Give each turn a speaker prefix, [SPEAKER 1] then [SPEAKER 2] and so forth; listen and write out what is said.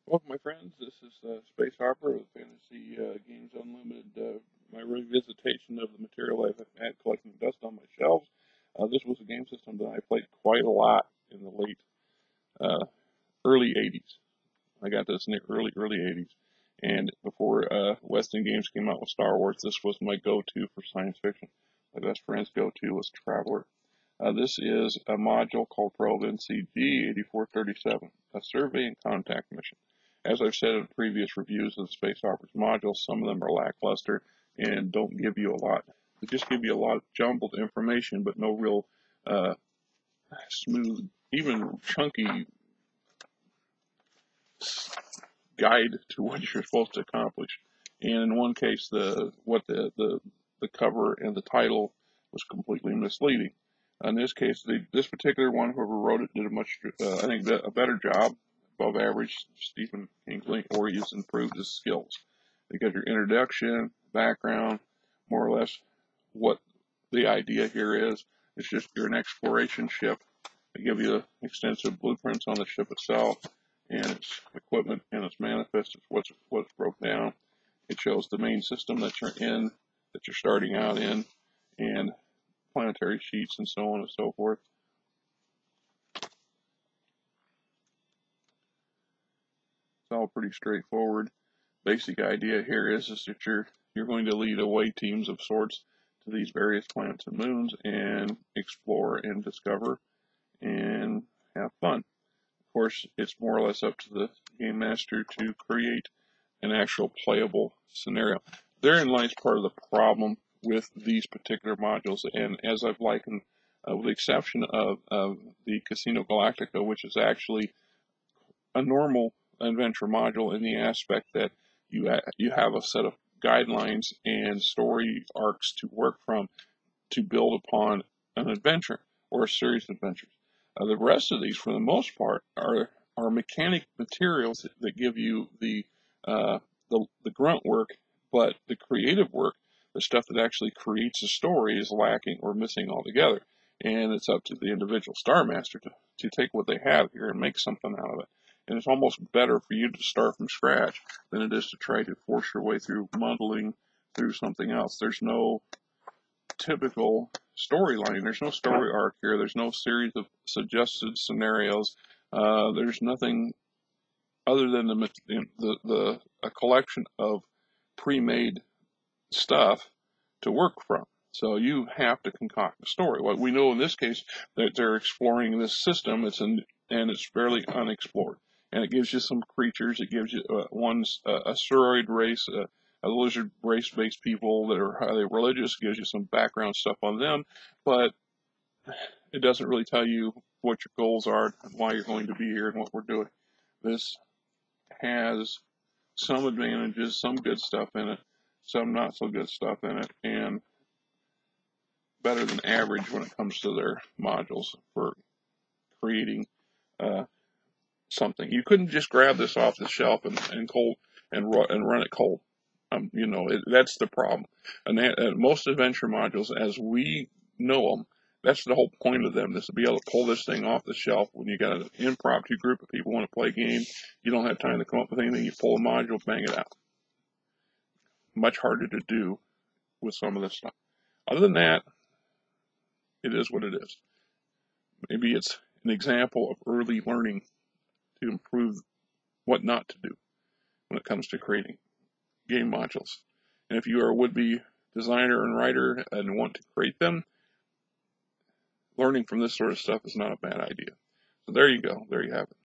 [SPEAKER 1] Welcome, my friends. This is Space Hopper with Fantasy Games Unlimited. My revisitation of the material I've had collecting dust on my shelves. This was a game system that I played quite a lot in the early 80s. I got this in the early 80s. And before Weston Games came out with Star Wars, this was my go-to for science fiction. My best friend's go-to was Traveler. This is a module called Probe NCG 8437, a survey and contact mission. As I've said in previous reviews of the Space Hopper's modules, some of them are lackluster and don't give you a lot. They just give you a lot of jumbled information, but no real smooth, even chunky guide to what you're supposed to accomplish. And in one case, the cover and the title was completely misleading. In this case, this particular one, whoever wrote it, did a better job, above average. Stephen Kingsley, or he's improved his skills. Because your introduction, background, more or less what the idea here is. It's just you're an exploration ship. They give you extensive blueprints on the ship itself and its equipment and its manifest, what's broke down. It shows the main system that you're in, that you're starting out in, and planetary sheets and so on and so forth. It's all pretty straightforward. Basic idea here is that you're going to lead away teams of sorts to these various planets and moons and explore and discover and have fun. Of course, it's more or less up to the game master to create an actual playable scenario. Therein lies part of the problem with these particular modules, and as I've likened, with the exception of the Casino Galactica, which is actually a normal adventure module in the aspect that you have a set of guidelines and story arcs to work from to build upon an adventure or a series of adventures. The rest of these, for the most part, are mechanic materials that give you the grunt work, but the creative work, the stuff that actually creates a story, is lacking or missing altogether. And it's up to the individual Star Master to take what they have here and make something out of it. And it's almost better for you to start from scratch than it is to try to force your way through muddling through something else. There's no typical storyline. There's no story arc here. There's no series of suggested scenarios. There's nothing other than a collection of pre-made stuff to work from. So you have to concoct a story. What we know in this case, that they're exploring this system. And it's fairly unexplored. And it gives you some creatures. It gives you a spheroid race, a lizard race-based people that are highly religious. It gives you some background stuff on them, but it doesn't really tell you what your goals are, and why you're going to be here, and what we're doing. This has some advantages, some good stuff in it, some not so good stuff in it, and better than average when it comes to their modules for creating something. You couldn't just grab this off the shelf and run it cold. That's the problem. And most adventure modules, as we know them, that's the whole point of them, is to be able to pull this thing off the shelf when you got an impromptu group of people want to play a game. You don't have time to come up with anything. You pull a module, bang it out. Much harder to do with some of this stuff. Other than that, it is what it is. Maybe it's an example of early learning to improve what not to do when it comes to creating game modules. And if you are a would-be designer and writer and want to create them, learning from this sort of stuff is not a bad idea. So there you go. There you have it.